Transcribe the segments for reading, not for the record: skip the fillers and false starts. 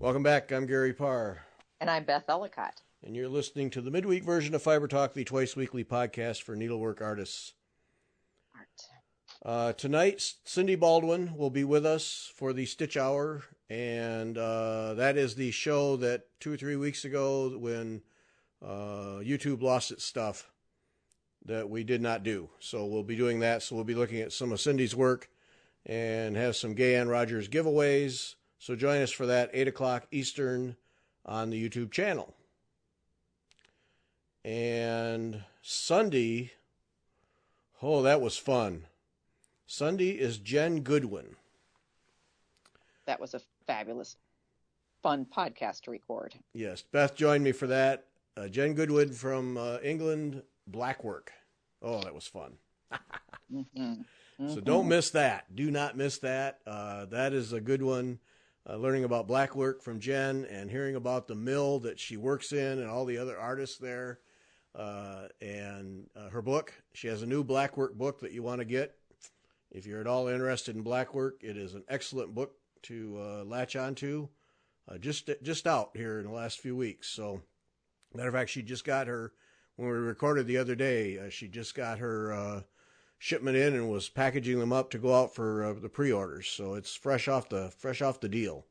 Welcome back. I'm Gary Parr. And I'm Beth Ellicott. And you're listening to the midweek version of Fiber Talk, the twice-weekly podcast for needlework artists. Tonight, Cindy Baldwin will be with us for the Stitch Hour, and that is the show that 2 or 3 weeks ago when YouTube lost its stuff that we did not do. So we'll be doing that. So we'll be looking at some of Cindy's work and have some Gay Ann Rogers giveaways. So join us for that, 8 o'clock Eastern on the YouTube channel. And Sunday, oh, that was fun. Sunday is Jen Goodwin. That was a fabulous, fun podcast to record. Yes, Beth joined me for that. Jen Goodwin from England, Blackwork. Oh, that was fun. So don't miss that. Do not miss that. That is a good one. Learning about blackwork from Jen and hearing about the mill that she works in and all the other artists there. And her book. She has a new blackwork book that you want to get. If you're at all interested in blackwork, it is an excellent book to latch onto. Just out here in the last few weeks. So, matter of fact, she just got her, when we recorded the other day, she just got her shipment in and was packaging them up to go out for the pre-orders. So it's fresh off the deal.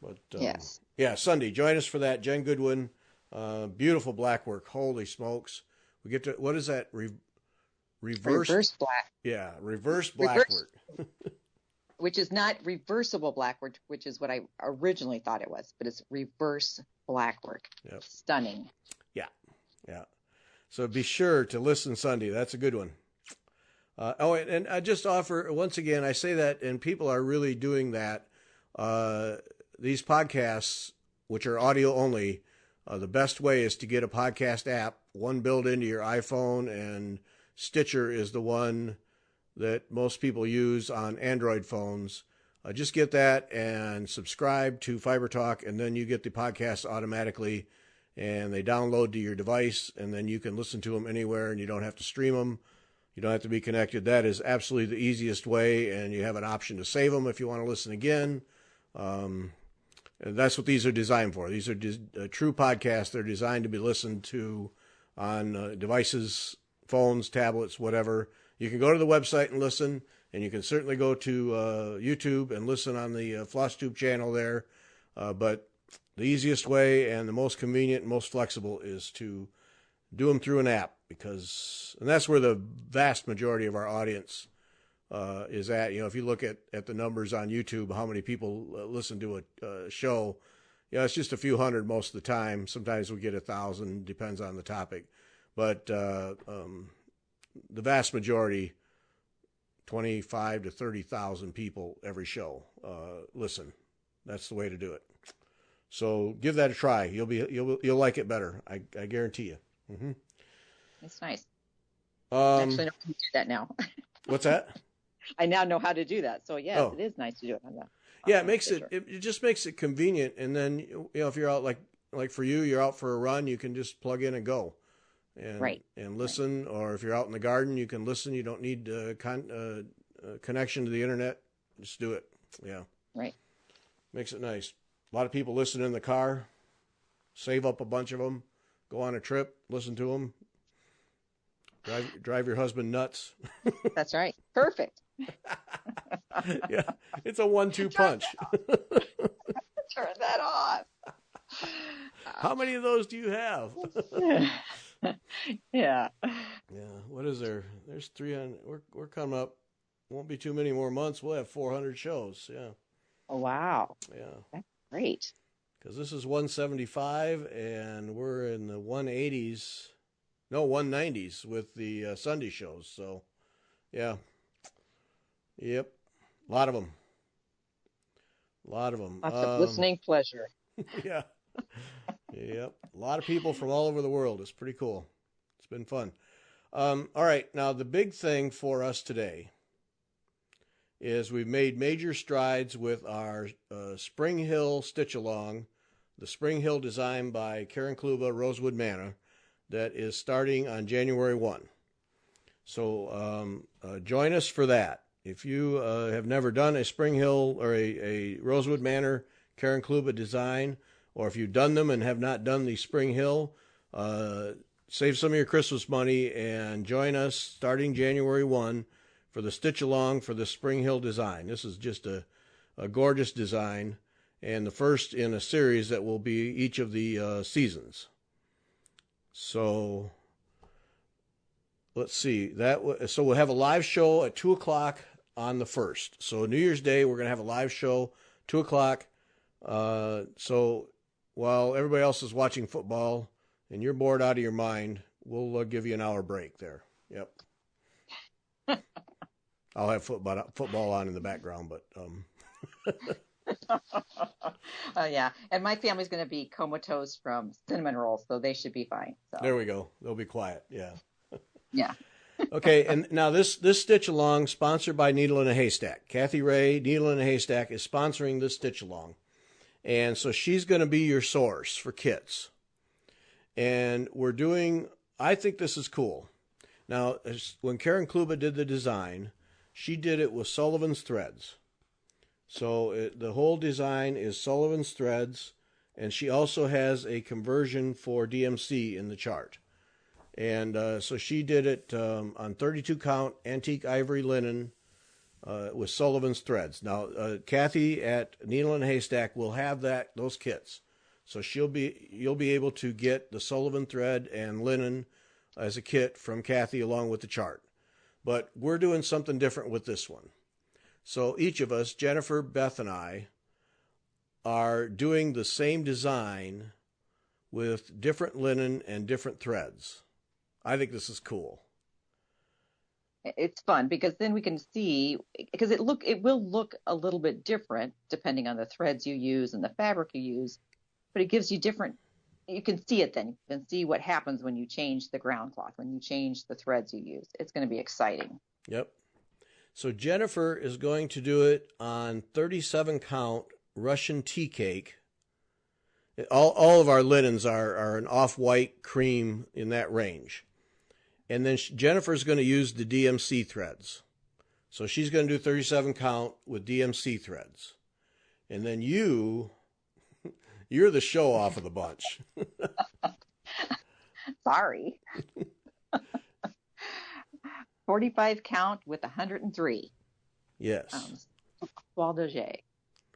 But yes. Yeah, Sunday, join us for that. Jen Goodwin, beautiful blackwork. Holy smokes. We get to, what is that? Reverse black. Yeah, reverse blackwork. Which is not reversible blackwork, which is what I originally thought it was, but it's reverse blackwork. Yep. Stunning. Yeah. So be sure to listen Sunday. That's a good one. And I just offer, once again, I say that, and people are really doing that. These podcasts, which are audio only, the best way is to get a podcast app, one built into your iPhone, and Stitcher is the one that most people use on Android phones. Just get that and subscribe to Fiber Talk, and then you get the podcast automatically, and they download to your device, and then you can listen to them anywhere, and you don't have to stream them. You don't have to be connected. That is absolutely the easiest way, and you have an option to save them if you want to listen again. And that's what these are designed for. These are true podcasts. They're designed to be listened to on devices, phones, tablets, whatever. You can go to the website and listen, and you can certainly go to YouTube and listen on the FlossTube channel there. But the easiest way and the most convenient and most flexible is to do them through an app, and that's where the vast majority of our audience is at. You know, if you look at the numbers on YouTube, how many people listen to a show, it's just a few hundred most of the time. Sometimes we get 1,000, depends on the topic. But the vast majority, 25 to 30,000 people every show listen. That's the way to do it. So give that a try. You'll like it better. I guarantee you. Mm-hmm. That's nice. I actually know how to do that now. What's that? I now know how to do that. So yes, It is nice to do it on that. Yeah, it just makes it convenient. And then if you're out like for you, you're out for a run, you can just plug in and go, and listen. Right. Or if you're out in the garden, you can listen. You don't need connection to the internet. Just do it. Yeah. Right. Makes it nice. A lot of people listen in the car. Save up a bunch of them. Go on a trip. Listen to them. Drive your husband nuts. That's right. Perfect. Yeah, it's a 1-2 punch. Turn that off. How many of those do you have? Yeah. Yeah. What is there? There's 300. We're coming up. Won't be too many more months. We'll have 400 shows. Yeah. Oh wow. Yeah. That's great. Because this is 175, and we're in the 180s. No, 190s with the Sunday shows. So, yeah. Yep. A lot of them. Lots of listening pleasure. Yeah. Yep. A lot of people from all over the world. It's pretty cool. It's been fun. All right. Now, the big thing for us today is we've made major strides with our Spring Hill Stitch Along, the Spring Hill design by Karen Kluba, Rosewood Manor, that is starting on January 1. So join us for that. If you have never done a Spring Hill or a Rosewood Manor Karen Kluba design, or if you've done them and have not done the Spring Hill, save some of your Christmas money and join us starting January 1 for the Stitch Along for the Spring Hill design. This is just a gorgeous design, and the first in a series that will be each of the seasons. So let's see. So we'll have a live show at 2 o'clock on the 1st. So New Year's Day, we're going to have a live show, 2 o'clock. So while everybody else is watching football and you're bored out of your mind, we'll give you an hour break there. Yep. I'll have football on in the background, but yeah. And my family's going to be comatose from cinnamon rolls, so they should be fine. So. There we go. They'll be quiet. Yeah. Yeah. Okay, and now this Stitch Along, sponsored by Needle in a Haystack. Kathy Ray, Needle in a Haystack, is sponsoring this Stitch Along. And so she's going to be your source for kits. And I think this is cool. Now, when Karen Kluba did the design, she did it with Sullivan's threads. So the whole design is Sullivan's threads, and she also has a conversion for DMC in the chart. And so she did it on 32 count antique ivory linen with Sullivan's threads. Now, Kathy at Needle and Haystack will have those kits. So you'll be able to get the Sullivan thread and linen as a kit from Kathy along with the chart. But we're doing something different with this one. So each of us, Jennifer, Beth, and I, are doing the same design with different linen and different threads. I think this is cool. It's fun because then we can see, because it will look a little bit different depending on the threads you use and the fabric you use, but it gives you you can see it then. You can see what happens when you change the ground cloth, when you change the threads you use. It's going to be exciting. Yep. So Jennifer is going to do it on 37 count Russian tea cake. All of our linens are an off-white cream in that range. And then Jennifer's going to use the DMC threads. So she's going to do 37 count with DMC threads. And then you're the show off of the bunch. Sorry. 45 count with 103. Yes. Soie d'Auger.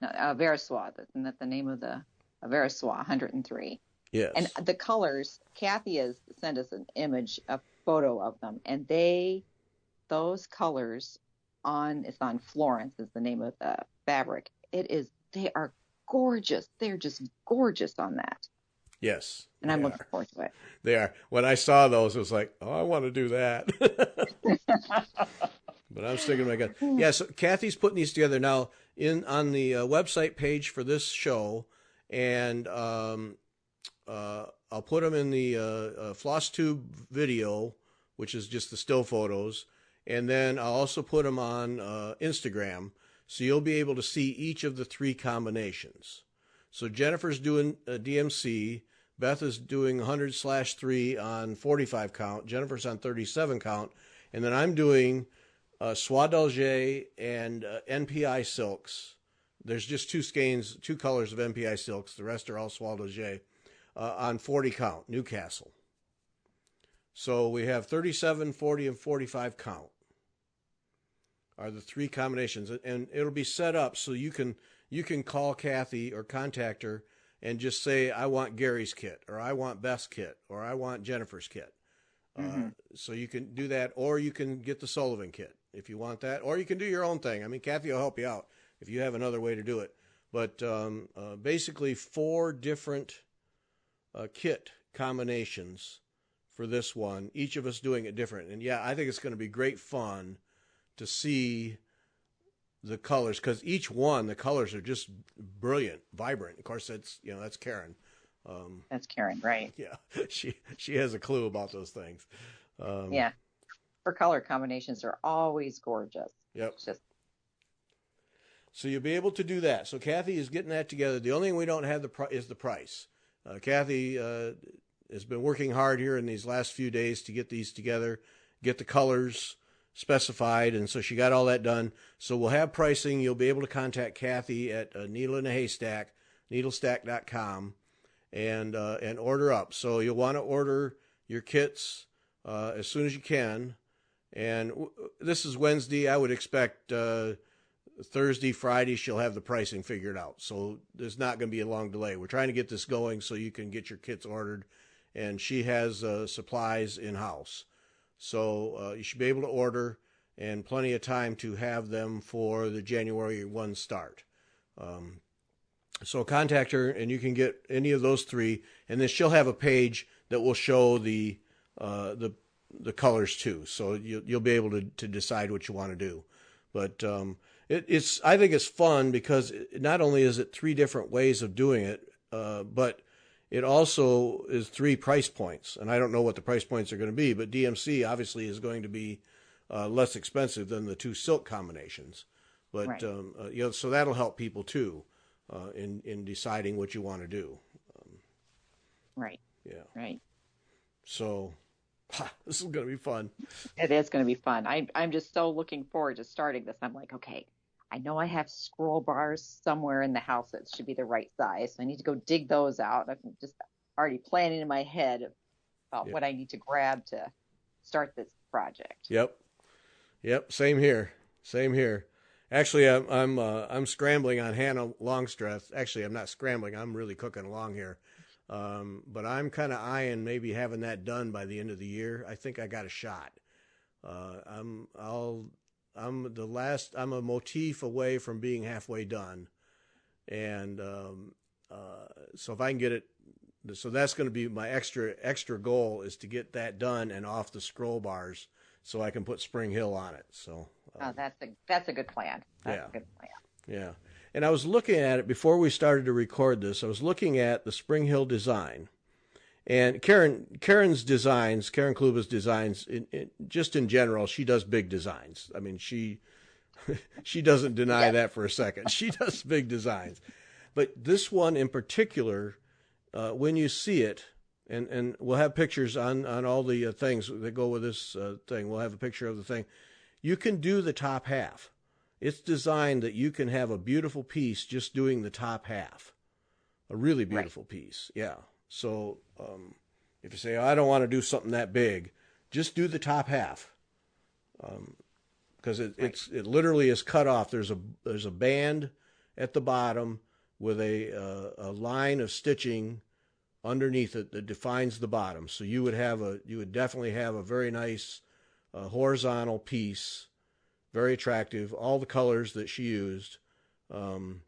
Versoie. Isn't that the name of the Versoie? 103. Yes. And the colors, Kathy has sent us an image, a photo of them, and those colors it's on Florence is the name of the fabric. They are gorgeous. They're just gorgeous on that. Yes. And I'm looking forward to it. They are. When I saw those, it was like, oh, I want to do that. But I'm sticking to my gun. Yeah, so Kathy's putting these together now on the website page for this show, and I'll put them in the floss tube video, which is just the still photos, and then I'll also put them on Instagram, so you'll be able to see each of the 3 combinations. So Jennifer's doing DMC, Beth is doing 100/3 on 45 count, Jennifer's on 37 count, and then I'm doing Soie d'Alger and NPI silks. There's just 2 skeins, 2 colors of NPI silks. The rest are all Soie d'Alger on 40 count, Newcastle. So we have 37, 40, and 45 count are the 3 combinations, and it'll be set up so you can call Kathy or contact her and just say, I want Gary's kit, or I want Beth's kit, or I want Jennifer's kit. So you can do that, or you can get the Sullivan kit if you want that, or you can do your own thing. I mean, Kathy will help you out if you have another way to do it. But basically 4 different kit combinations for this one, each of us doing it different. And yeah, I think it's going to be great fun to see the colors, because each one, the colors are just brilliant, vibrant. Of course, that's Karen. That's Karen, right? Yeah, she has a clue about those things. Yeah, her color combinations are always gorgeous. Yep. It's just... So you'll be able to do that. So Kathy is getting that together. The only thing we don't have is the price. Kathy has been working hard here in these last few days to get these together, get the colors specified, and so she got all that done. So we'll have pricing. You'll be able to contact Kathy at Needle in a Haystack needlestack.com, and order up. So you'll want to order your kits as soon as you can. And this is Wednesday. I would expect Thursday, Friday, she'll have the pricing figured out. So there's not going to be a long delay. We're trying to get this going so you can get your kits ordered. And she has supplies in-house. So you should be able to order, and plenty of time to have them for the January 1 start. So contact her, and you can get any of those three. And then she'll have a page that will show the colors too. So you'll be able to decide what you want to do. But I think it's fun because not only is it 3 different ways of doing it, but it also is 3 price points. And I don't know what the price points are going to be, but DMC obviously is going to be less expensive than the 2 silk combinations. But right. So that'll help people too in deciding what you want to do. Right. Yeah. Right. So this is going to be fun. It is going to be fun. I'm just so looking forward to starting this. I'm like, okay, I know I have scroll bars somewhere in the house that should be the right size. So I need to go dig those out. I'm just already planning in my head about what I need to grab to start this project. Yep. Same here. Actually, I'm scrambling on Hannah Longstreth. Actually, I'm not scrambling. I'm really cooking along here. But I'm kind of eyeing maybe having that done by the end of the year. I think I got a shot. I'm a motif away from being halfway done. And, so if I can get it, so that's going to be my extra goal, is to get that done and off the scroll bars so I can put Spring Hill on it. So, that's a good plan. That's a good plan. Yeah. And I was looking at it before we started to record this. I was looking at the Spring Hill design, and Karen's designs, Karen Kluba's designs, just in general, she does big designs. I mean, she doesn't deny that for a second. She does big designs, but this one in particular, when you see it, and we'll have pictures on all the things that go with this thing. We'll have a picture of the thing. You can do the top half. It's designed that you can have a beautiful piece just doing the top half, a really beautiful piece. Yeah. So if you say, I don't want to do something that big, just do the top half, because it literally is cut off. There's a band at the bottom with a line of stitching underneath it that defines the bottom. So you would definitely have a very nice horizontal piece. Very attractive, all the colors that she used, and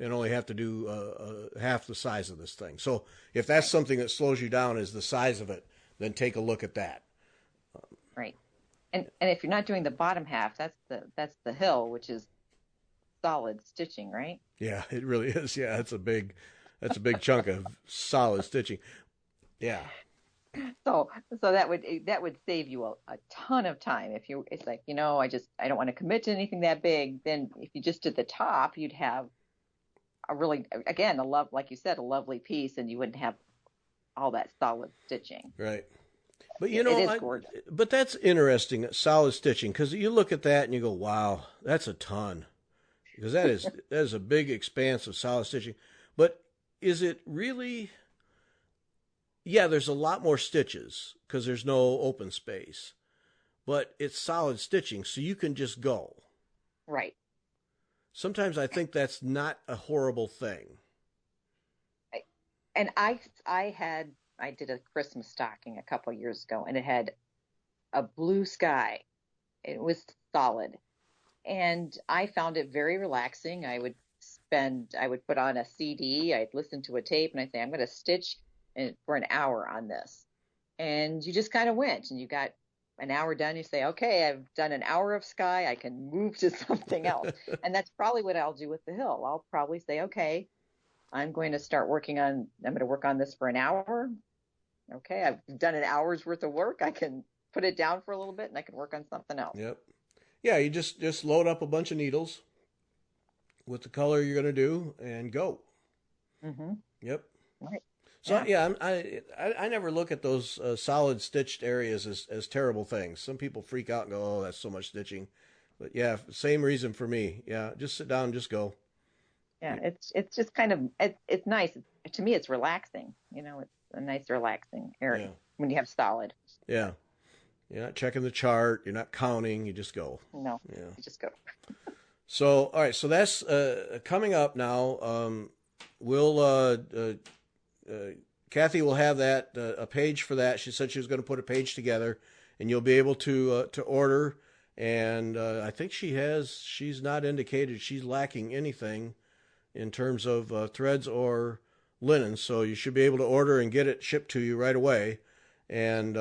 only have to do half the size of this thing. So if that's something that slows you down is the size of it, then take a look at that. Right, and if you're not doing the bottom half, that's the hill, which is solid stitching, right? Yeah, it really is. Yeah, that's a big chunk of solid stitching. Yeah. So that would save you a ton of time. It's like, I don't want to commit to anything that big. Then if you just did the top, you'd have a really, again, like you said, a lovely piece, and you wouldn't have all that solid stitching. Right. But it is gorgeous. But that's interesting, solid stitching, because you look at that and you go, wow, that's a ton, because that is a big expanse of solid stitching. But is it really? Yeah, there's a lot more stitches because there's no open space, but it's solid stitching, so you can just go. Right. Sometimes I think that's not a horrible thing. And I did a Christmas stocking a couple years ago, and it had a blue sky. It was solid, and I found it very relaxing. I would put on a CD, I'd listen to a tape, and I'd say, I'm going to stitch for an hour on this. And you just kind of went, and you got an hour done. You say, okay, I've done an hour of sky. I can move to something else. And that's probably what I'll do with the hill. I'll probably say, okay, I'm going to work on this for an hour. Okay, I've done an hour's worth of work. I can put it down for a little bit, and I can work on something else. Yep. Yeah, you just load up a bunch of needles with the color you're going to do and go. Mm-hmm. Yep. Right. So I never look at those solid stitched areas as terrible things. Some people freak out and go, "Oh, that's so much stitching," but yeah, same reason for me. Yeah, just sit down and just go. Yeah, it's just kind of it's nice. To me, it's relaxing. It's a nice relaxing area Yeah. when you have solid. Yeah. You're not checking the chart. You're not counting. You just go. No, Yeah. you just go. So, all right. So that's coming up now. We'll Kathy will have that a page for that. She said she was going to put a page together, and you'll be able to order. And I think she's not indicated she's lacking anything in terms of threads or linen. So you should be able to order and get it shipped to you right away, and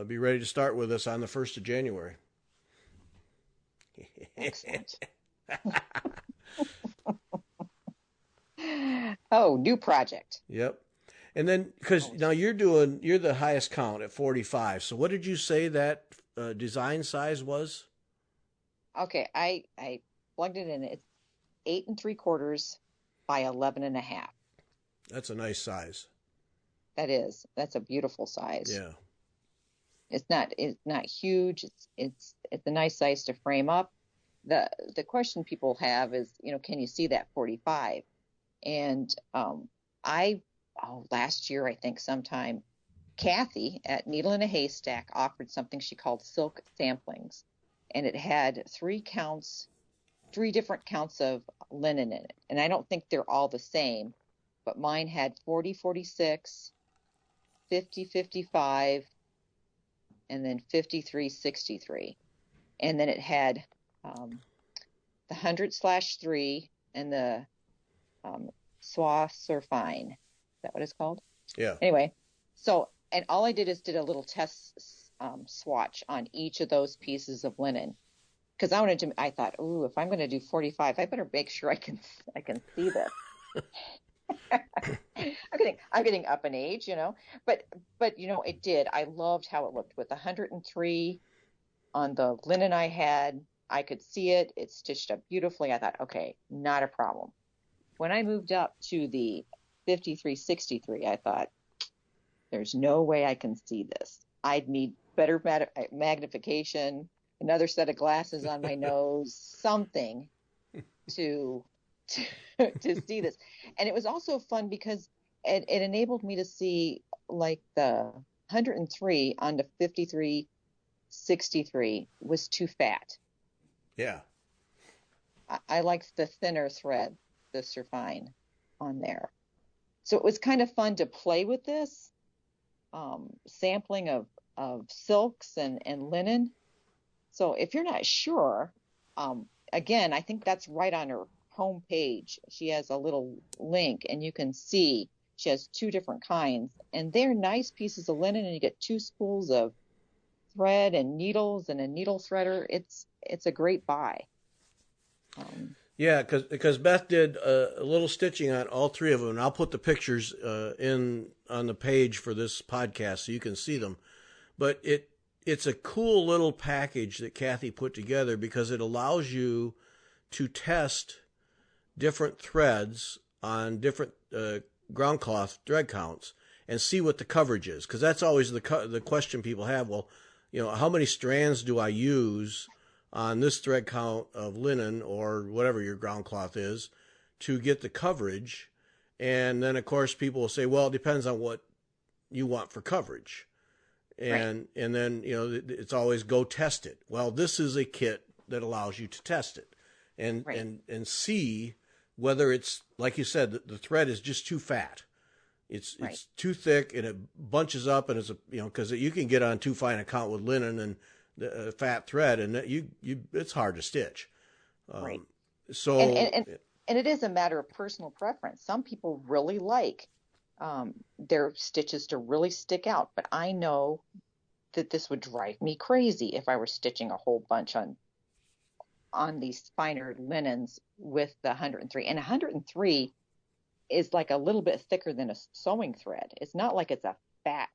be ready to start with us on the 1st of January. Excellent. Oh, new project. Yep. And then, because now you're the highest count at 45. So what did you say that design size was? Okay, I plugged it in. It's 8 3/4 by 11 1/2. That's a nice size. That's a beautiful size. Yeah. It's not huge. It's a nice size to frame up. The question people have is, can you see that 45? And last year, I think sometime, Kathy at Needle in a Haystack offered something she called silk samplings, and it had three different counts of linen in it. And I don't think they're all the same, but mine had 40 46, 50 55, and then 53 63. And then it had the 100/3 and the Soie Surfine. Is that what it's called? Yeah. Anyway, and all I did is did a little test swatch on each of those pieces of linen, because I thought, ooh, if I'm going to do 45, I better make sure I can see this. I'm getting up in age, but it did. I loved how it looked with 103 on the linen I had. I could see it. It stitched up beautifully. I thought, okay, not a problem. When I moved up to the 53 63, I thought, there's no way I can see this. I'd need better magnification, another set of glasses on my nose, something to see this. And it was also fun because it enabled me to see, like, the 103 onto 53 63 was too fat. Yeah. I liked the thinner thread, the Surfine, on there. So it was kind of fun to play with this sampling of silks and linen. So if you're not sure, again, I think that's right on her home page. She has a little link, and you can see she has two different kinds, and they're nice pieces of linen, and you get two spools of thread and needles and a needle threader. It's a great buy. Yeah, because Beth did a little stitching on all three of them, and I'll put the pictures on the page for this podcast so you can see them. But it's a cool little package that Kathy put together, because it allows you to test different threads on different ground cloth thread counts and see what the coverage is, because that's always the question people have. Well, how many strands do I use on this thread count of linen or whatever your ground cloth is to get the coverage? And then, of course, people will say, well, it depends on what you want for coverage. And right. And then, it's always go test it. Well, this is a kit that allows you to test it and right. and see whether it's, like you said, the thread is just too fat. It's too thick, and it bunches up, and it's because you can get on too fine a count with linen and the fat thread, and it's hard to stitch. Right. So and it is a matter of personal preference. Some people really like their stitches to really stick out, but I know that this would drive me crazy if I were stitching a whole bunch on these finer linens with the 103. And 103 is like a little bit thicker than a sewing thread. It's not like it's a fat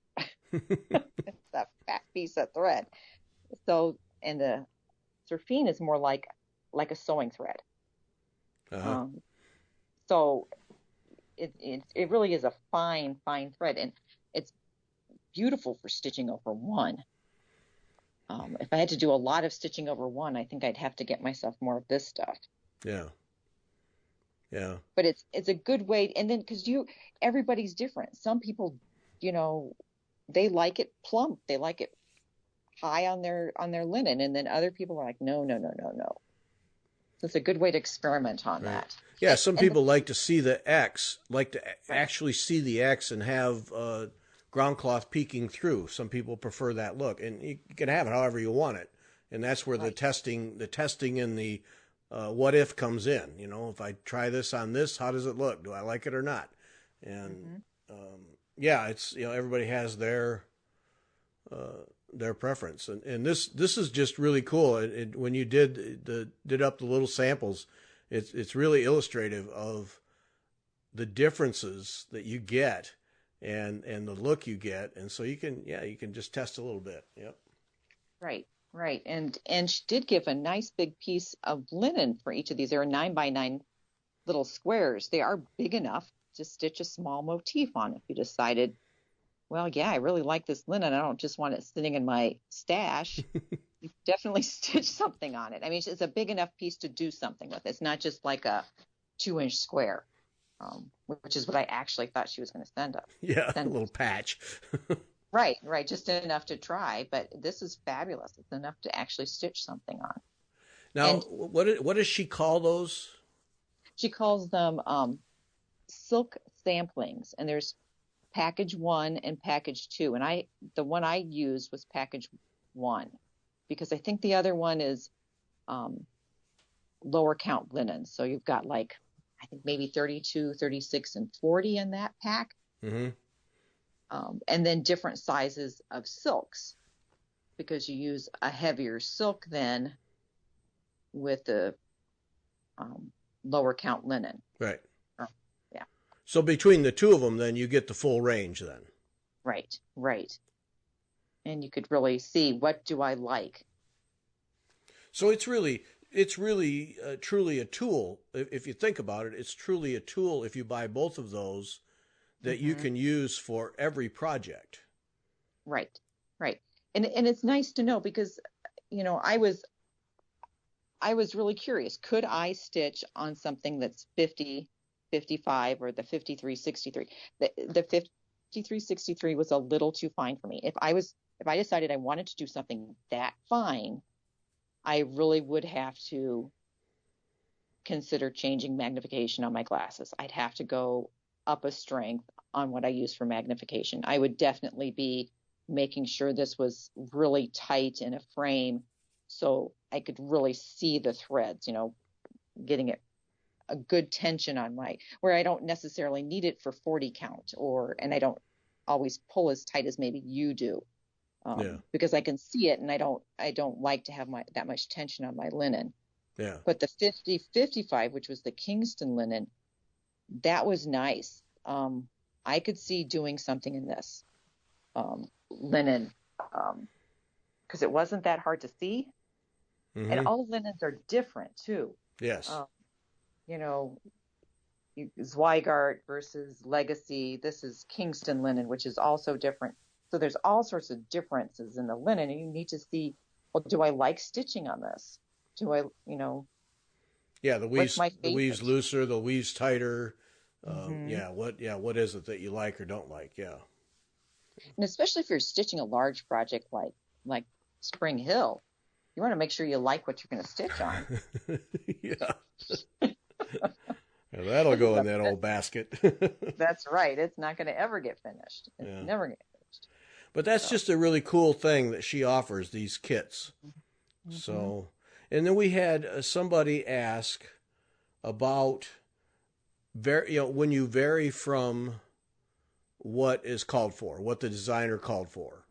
it's a fat piece of thread. So, and the Surfine is more like a sewing thread. Uh-huh. So it really is a fine thread, and it's beautiful for stitching over one. If I had to do a lot of stitching over one, I think I'd have to get myself more of this stuff. Yeah. Yeah. But it's a good way, and then because everybody's different. Some people, you know, they like it plump, they like it high on their linen, and then other people are like, no, no, no, no, no. So it's a good way to experiment on Right. that. Yeah, some And the, people like to see the X, like to right, actually see the X and have ground cloth peeking through. Some people prefer that look, and you can have it however you want it. And that's where right. the testing and the what if comes in. You know, if I try this on this, how does it look? Do I like it or not? And Hmm. yeah, it's everybody has their preference, and this is just really cool. When you did up the little samples, it's really illustrative of the differences that you get and the look you get, and so you can just test a little bit. Yep. Right, right. And she did give a nice big piece of linen for each of these. There are 9 by 9 little squares. They are big enough to stitch a small motif on if you decided, well, yeah, I really like this linen. I don't just want it sitting in my stash. You definitely stitch something on it. I mean, it's a big enough piece to do something with. It's not just like a 2-inch square, which is what I actually thought she was going to Yeah, a send. little patch. Right, right, just enough to try. But this is fabulous. It's enough to actually stitch something on. Now, And what does she call those? she calls them silk samplings. And there's package 1 and package 2. And the one I used was package 1 because I think the other one is um, lower count linen. So you've got like, I think maybe 32, 36, and 40 in that pack. Mm-hmm. And then different sizes of silks because you use a heavier silk then with the lower count linen. Right. Oh, yeah. So between the two of them, then you get the full range. Then. Right, right. And you could really see what do I like. So it's really truly a tool. If you think about it, it's truly a tool if you buy both of those that you Hmm. can use for every project. Right, right. And it's nice to know because I was really curious. Could I stitch on something that's 50, 55, or the 5363? The 5363 was a little too fine for me. If I decided I wanted to do something that fine, I really would have to consider changing magnification on my glasses. I'd have to go up a strength on what I use for magnification. I would definitely be making sure this was really tight in a frame so I could really see the threads, getting it a good tension on where I don't necessarily need it for 40 count and I don't always pull as tight as maybe you do. Yeah. Because I can see it and I don't like to have that much tension on my linen. Yeah. But the 50-55, which was the Kingston linen, that was nice. I could see doing something in this linen because it wasn't that hard to see. And Mm-hmm. all linens are different too. Yes. Um, you know, Zweigart versus Legacy. This is Kingston linen, which is also different. So there's all sorts of differences in the linen, and you need to see, well, do I like stitching on this? Do I, Yeah. what's my The weaves favorite? looser, the weaves tighter. Hmm. Yeah. What is it that you like or don't like? Yeah. And especially if you're stitching a large project like Spring Hill, you want to make sure you like what you're going to stitch on. Yeah. Yeah, that'll This is go in that old basket. that's right. It's not going to ever get finished. It's Yeah. never going to get finished. But that's So, just a really cool thing that she offers, these kits. hmm. So, and then we had somebody ask about when you vary from what is called for, what the designer called for.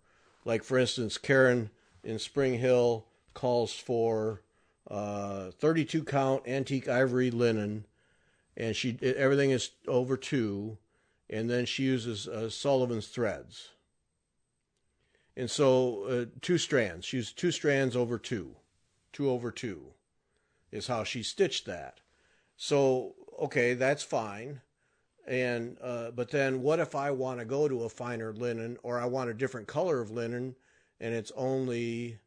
Like for instance, Karen in Spring Hill calls for 32 count antique ivory linen, and everything is over 2, and then she uses Sullivan's threads. And so 2 strands. She used 2 strands over 2. 2 over 2 is how she stitched that. So, okay, that's fine. And but then what if I want to go to a finer linen, or I want a different color of linen and it's only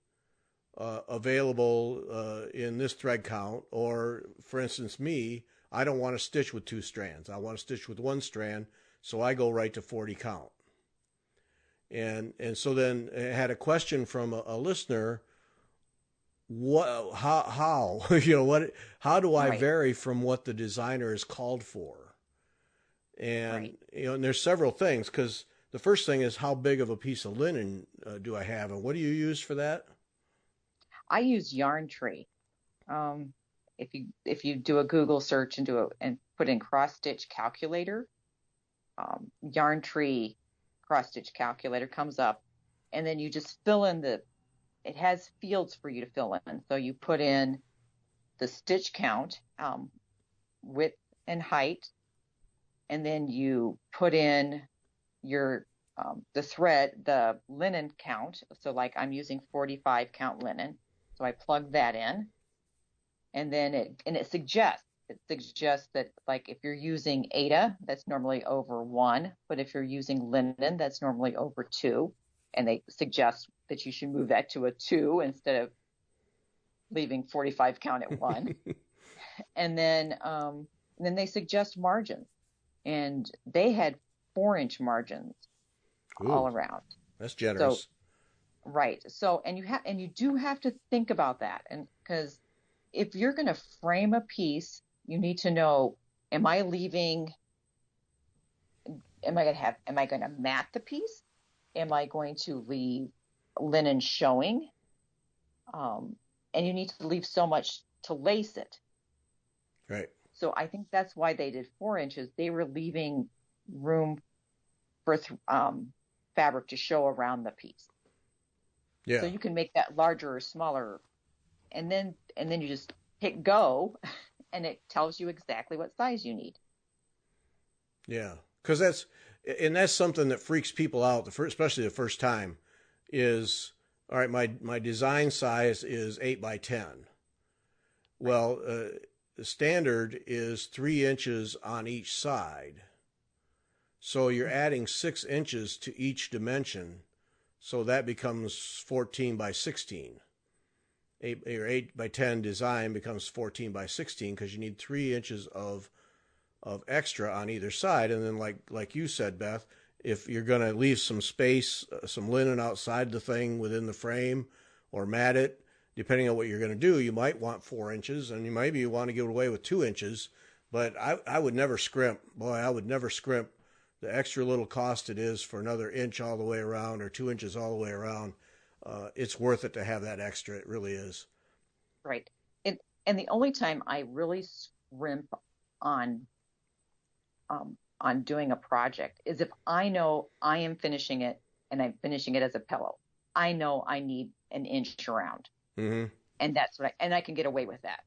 available in this thread count, or for instance me, I don't want to stitch with 2 strands. I want to stitch with 1 strand, so I go right to 40 count. And so then I had a question from a listener. How how do I vary from what the designer has called for? And and there's several things, because the first thing is, how big of a piece of linen do I have, and what do you use for that? I use Yarn Tree. If you do a Google search and put in cross stitch calculator, Yarn Tree cross stitch calculator comes up, and then you just fill in it has fields for you to fill in. So you put in the stitch count, width and height, and then you put in your the linen count. So like I'm using 45 count linen, so I plug that in, and then it suggests that, like, if you're using Aida, that's normally over 1, but if you're using linen, that's normally over 2, and they suggest that you should move that to a 2 instead of leaving 45 count at 1. And then they suggest margins, and they had 4-inch margins. Ooh, all around. That's generous. So, right. So, and you do have to think about that, and because if you're going to frame a piece, you need to know: am I going to mat the piece? Am I going to leave linen showing? And you need to leave so much to lace it. Right. So I think that's why they did 4 inches. They were leaving room for fabric to show around the piece. Yeah. So you can make that larger or smaller, and then you just hit go, and it tells you exactly what size you need. Yeah, because that's something that freaks people out, especially the first time, is, all right, my design size is 8 by 10. Well, the standard is 3 inches on each side. So you're adding 6 inches to each dimension. So that becomes 14 by 16. 8 by 10 design becomes 14 by 16, because you need 3 inches of extra on either side. And then like you said, Beth, if you're going to leave some space, some linen outside the thing within the frame, or mat it, depending on what you're going to do, you might want 4 inches, and maybe you want to get away with 2 inches. But I would never scrimp. Boy, I would never scrimp. The extra little cost it is for another inch all the way around, or 2 inches all the way around, it's worth it to have that extra. It really is. Right. And the only time I really scrimp on doing a project is if I know I am finishing it, and I'm finishing it as a pillow. I know I need an inch around. Mm-hmm. And that's and I can get away with that.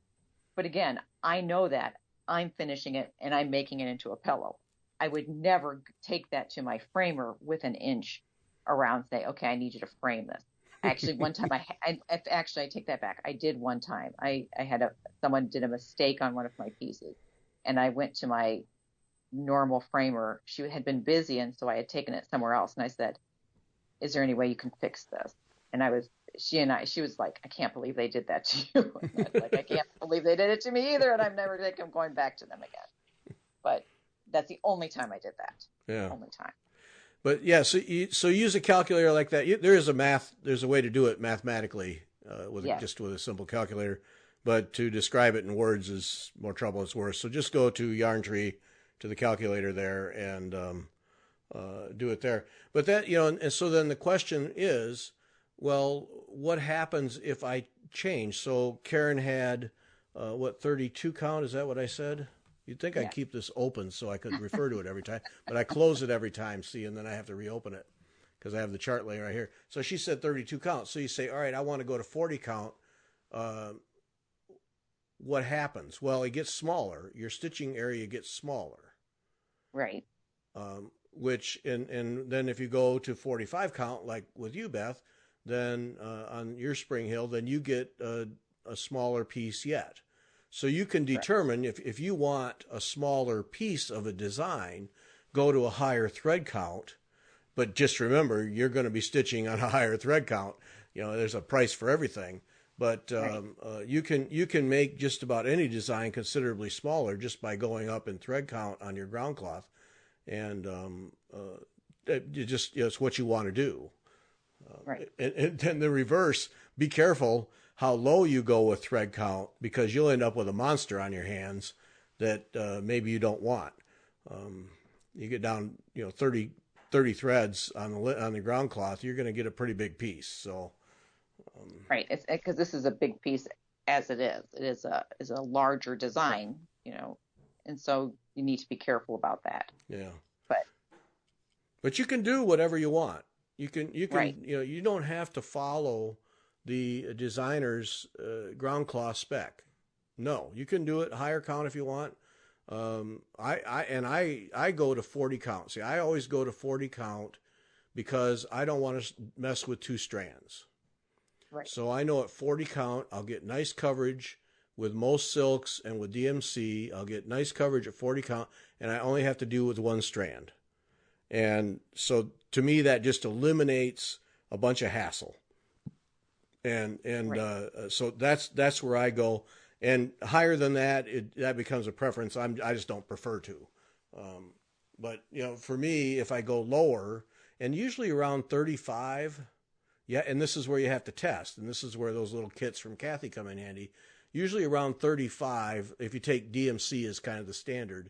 But again, I know that I'm finishing it and I'm making it into a pillow. I would never take that to my framer with an inch around, say, okay, I need you to frame this. Actually, one time I take that back. I did one time. I had someone did a mistake on one of my pieces, and I went to my normal framer. She had been busy, and so I had taken it somewhere else. And I said, is there any way you can fix this? And she was like, I can't believe they did that to you. And I was like, I can't believe they did it to me either, and I'm never going back to them again. But that's the only time I did that. Yeah. Only time. But yeah, so use a calculator like that. There's a way to do it mathematically just with a simple calculator. But to describe it in words is more trouble. It's worse. So just go to Yarn Tree, to the calculator there, and do it there. But that, and so then the question is, well, what happens if I change? So Karen had 32 count? Is that what I said? You'd think I'd keep this open so I could refer to it every time, but I close it every time, see, and then I have to reopen it because I have the chart laying right here. So she said 32 count. So you say, all right, I want to go to 40 count. What happens? Well, it gets smaller. Your stitching area gets smaller. Right. And then if you go to 45 count, like with you, Beth, then on your spring hill, then you get a smaller piece yet. So you can determine if you want a smaller piece of a design, go to a higher thread count. But just remember, you're going to be stitching on a higher thread count. There's a price for everything. But Right. you can make just about any design considerably smaller just by going up in thread count on your ground cloth, and it's what you want to do. Right. And then the reverse, be careful how low you go with thread count because you'll end up with a monster on your hands that maybe you don't want. You get down, 30 threads on the ground cloth, you're going to get a pretty big piece. So, Right. It's because this is a big piece as it is. It is a larger design, and so you need to be careful about that. yeah. But But you can do whatever you want. right. You don't have to follow the designer's ground cloth spec. No, you can do it higher count if you want. I go to 40 count. See, I always go to 40 count because I don't want to mess with two strands. Right. So I know at 40 count, I'll get nice coverage with most silks and with DMC. I'll get nice coverage at 40 count, and I only have to do with one strand. And so to me, that just eliminates a bunch of hassle. And Right. so that's where I go. And higher than that, that becomes a preference. I just don't prefer to. But for me, if I go lower, and usually around 35, yeah, and this is where you have to test, and this is where those little kits from Kathy come in handy. Usually around 35, if you take DMC as kind of the standard,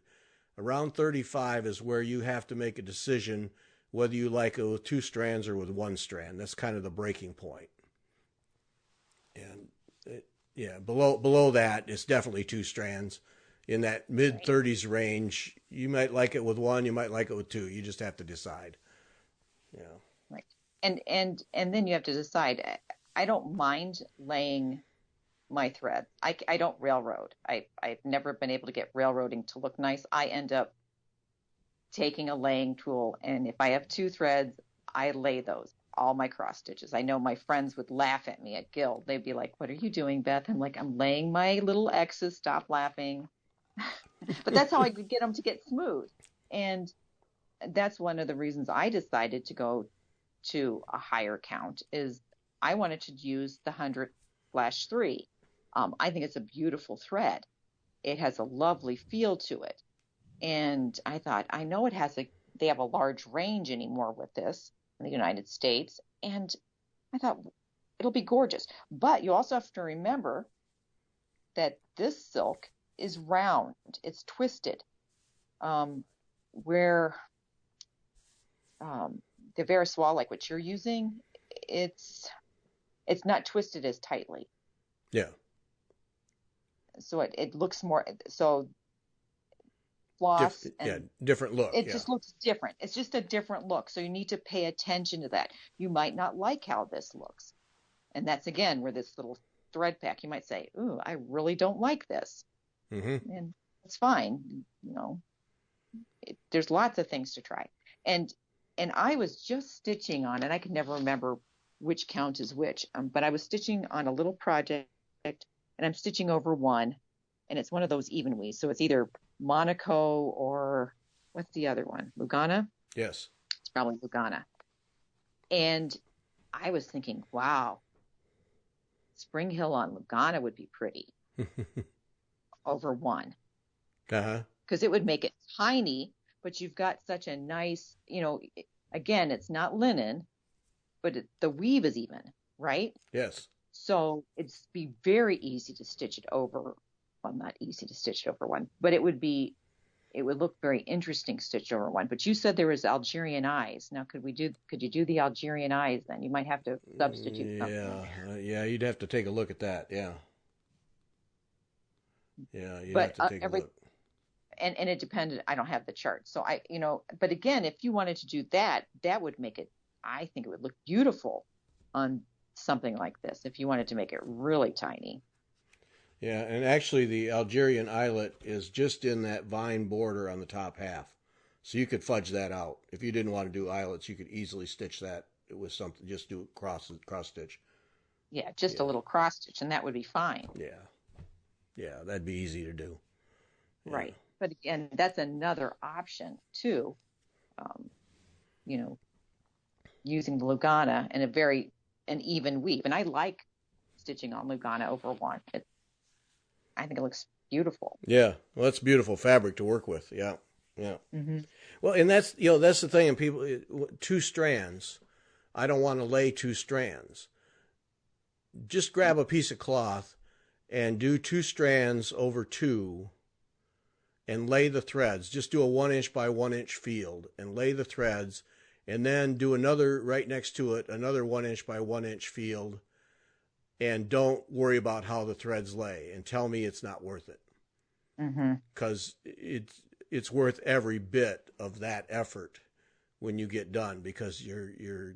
around 35 is where you have to make a decision whether you like it with two strands or with one strand. That's kind of the breaking point. And below that, it's definitely two strands. In that mid 30s range, you might like it with one, you might like it with two. You just have to decide. Yeah. Right. And then you have to decide. I don't mind laying my thread. I don't railroad. I've never been able to get railroading to look nice. I end up taking a laying tool, and if I have two threads, I lay those, all my cross stitches. I know my friends would laugh at me at Guild. They'd be like, "What are you doing, Beth?" I'm like, "I'm laying my little X's, stop laughing." But that's how I could get them to get smooth. And that's one of the reasons I decided to go to a higher count is I wanted to use the 100/3. I think it's a beautiful thread. It has a lovely feel to it. And I thought, I know they have a large range anymore with this in the United States. And I thought it'll be gorgeous. But you also have to remember that this silk is round. It's twisted. Where the Veriswal, like what you're using, it's not twisted as tightly. Yeah. So it looks more so floss and different look. it just looks different. It's just a different look. So you need to pay attention to that. You might not like how this looks. And that's again where this little thread pack, you might say, "Ooh, I really don't like this." Mm-hmm. And it's fine. There's lots of things to try. And I was just stitching on, and I can never remember which count is which, but I was stitching on a little project, and I'm stitching over one, and it's one of those even weaves. So it's either Monaco or what's the other one? Lugana? Yes. It's probably Lugana. And I was thinking, wow, Spring Hill on Lugana would be pretty over one. Uh-huh. Because it would make it tiny, but you've got such a nice, again, it's not linen, but the weave is even, right? Yes. So it'd be very easy to stitch it over. Well, not easy to stitch it over one, but it would look very interesting stitched over one. But you said there was Algerian eyes. Now, could you do the Algerian eyes then? You might have to substitute something. Yeah, you'd have to take a look at that. Yeah. Yeah, you'd But have to take a look. And it depended. I don't have the chart, so but again, if you wanted to do that, that would make it. I think it would look beautiful on something like this. If you wanted to make it really tiny. Yeah, and actually, the Algerian eyelet is just in that vine border on the top half, so you could fudge that out. If you didn't want to do eyelets, you could easily stitch that with something. Just do cross stitch. Yeah, just a little cross stitch, and that would be fine. Yeah, that'd be easy to do. Yeah. Right. But again, that's another option too. Using the Lugana and an even weave. And I like stitching on Lugana over one. I think it looks beautiful. Yeah, well, that's beautiful fabric to work with. Yeah, yeah. Mm-hmm. Well, and that's that's the thing. And people, two strands. I don't want to lay two strands. Just grab a piece of cloth and do two strands over two, and lay the threads. Just do a 1 inch by 1 inch field and lay the threads, and then do another right next to it, another 1 inch by 1 inch field, and don't worry about how the threads lay. And tell me it's not worth it. Because it's worth every bit of that effort when you get done, because you're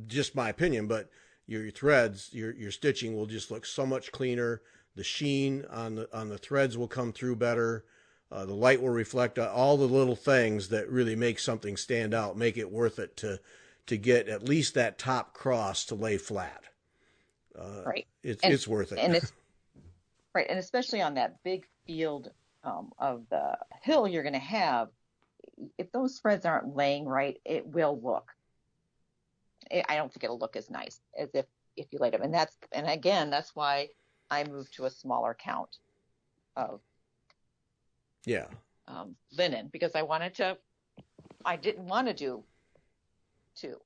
just my opinion, but your threads, your stitching will just look so much cleaner. The sheen on the threads will come through better. The light will reflect all the little things that really make something stand out, make it worth it to get at least that top cross to lay flat. Right. It's worth it. And it's right, and especially on that big field of the hill you're going to have, if those threads aren't laying right, it will look. I don't think it'll look as nice as if you laid them. And again, that's why I moved to a smaller count of linen, because I didn't want to do two.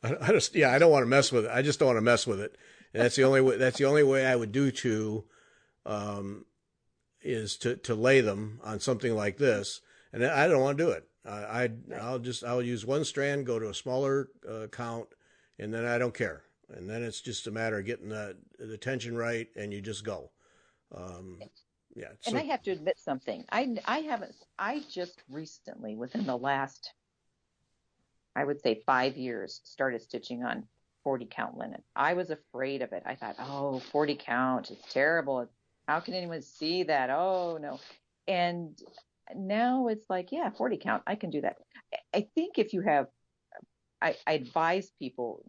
I don't want to mess with it. I just don't want to mess with it. And that's the only way. That's the only way I would do two, is to lay them on something like this. And I don't want to do it. I'll use one strand, go to a smaller count, and then I don't care. And then it's just a matter of getting the tension right, and you just go. Yeah. And I have to admit something. I just recently, within the last, I would say 5 years, started stitching on 40 count linen. I was afraid of it. I thought, 40 count, it's terrible. How can anyone see that? Oh no. And now it's like, 40 count, I can do that. I think if you have, I advise people,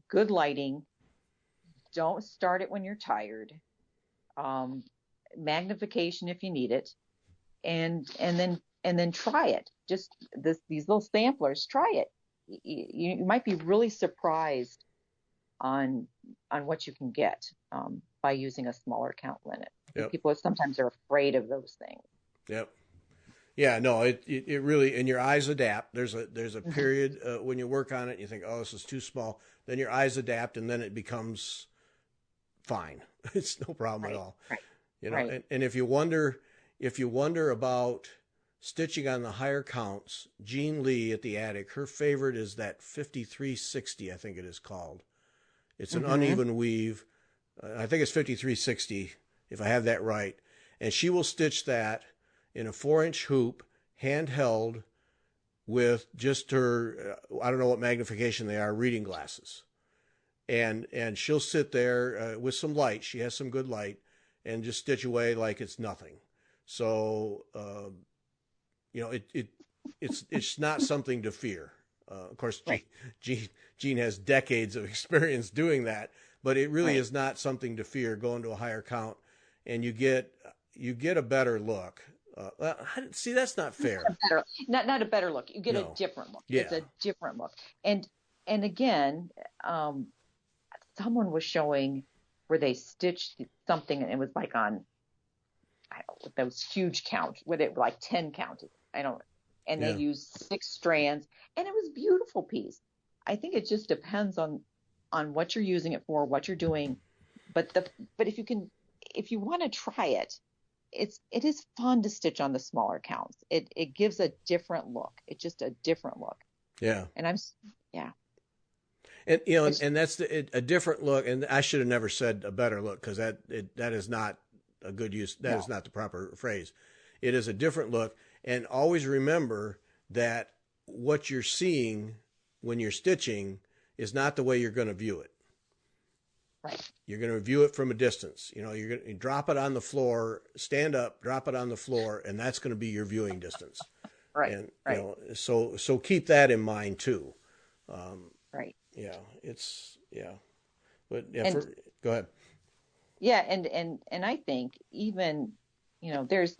good lighting, don't start it when you're tired. Magnification if you need it, and then try it. Just these little samplers, try it. You might be really surprised on what you can get by using a smaller count linen. Yep. People sometimes are afraid of those things. Yep. Yeah, no, it really, and your eyes adapt. There's a period when you work on it and you think, oh, this is too small. Then your eyes adapt, and then it becomes fine. It's no problem at all. Right. Right. And if you wonder about stitching on the higher counts, Jean Lee at the Attic, her favorite is that 5360, I think it is called. It's an uneven weave. I think it's 5360, if I have that right. And she will stitch that in a 4-inch hoop, handheld, with just her, I don't know what magnification they are, reading glasses. And she'll sit there with some light. She has some good light, and just stitch away like it's nothing. So, it's not something to fear. Of course, right. Jean has decades of experience doing that, but it really is not something to fear going to a higher count, and you get a better look. See, that's not fair. Not a better look. You get a different look. Yeah. It's a different look. And again, someone was showing where they stitched something, and it was like on, I don't know, those huge counts, like 10 count. And they used 6 strands, and it was a beautiful piece. I think it just depends on what you're using it for, what you're doing. But if you want to try it, it is fun to stitch on the smaller counts. It gives a different look. It's just a different look. Yeah. And And and that's a different look. And I should have never said a better look, because that is not a good use. That is not the proper phrase. It is a different look. And always remember that what you're seeing when you're stitching is not the way you're going to view it. Right. You're going to view it from a distance. You're going to drop it on the floor, stand up, drop it on the floor, and that's going to be your viewing distance. Right. And so keep that in mind too. Right. Yeah, but go ahead. Yeah, and I think even, there's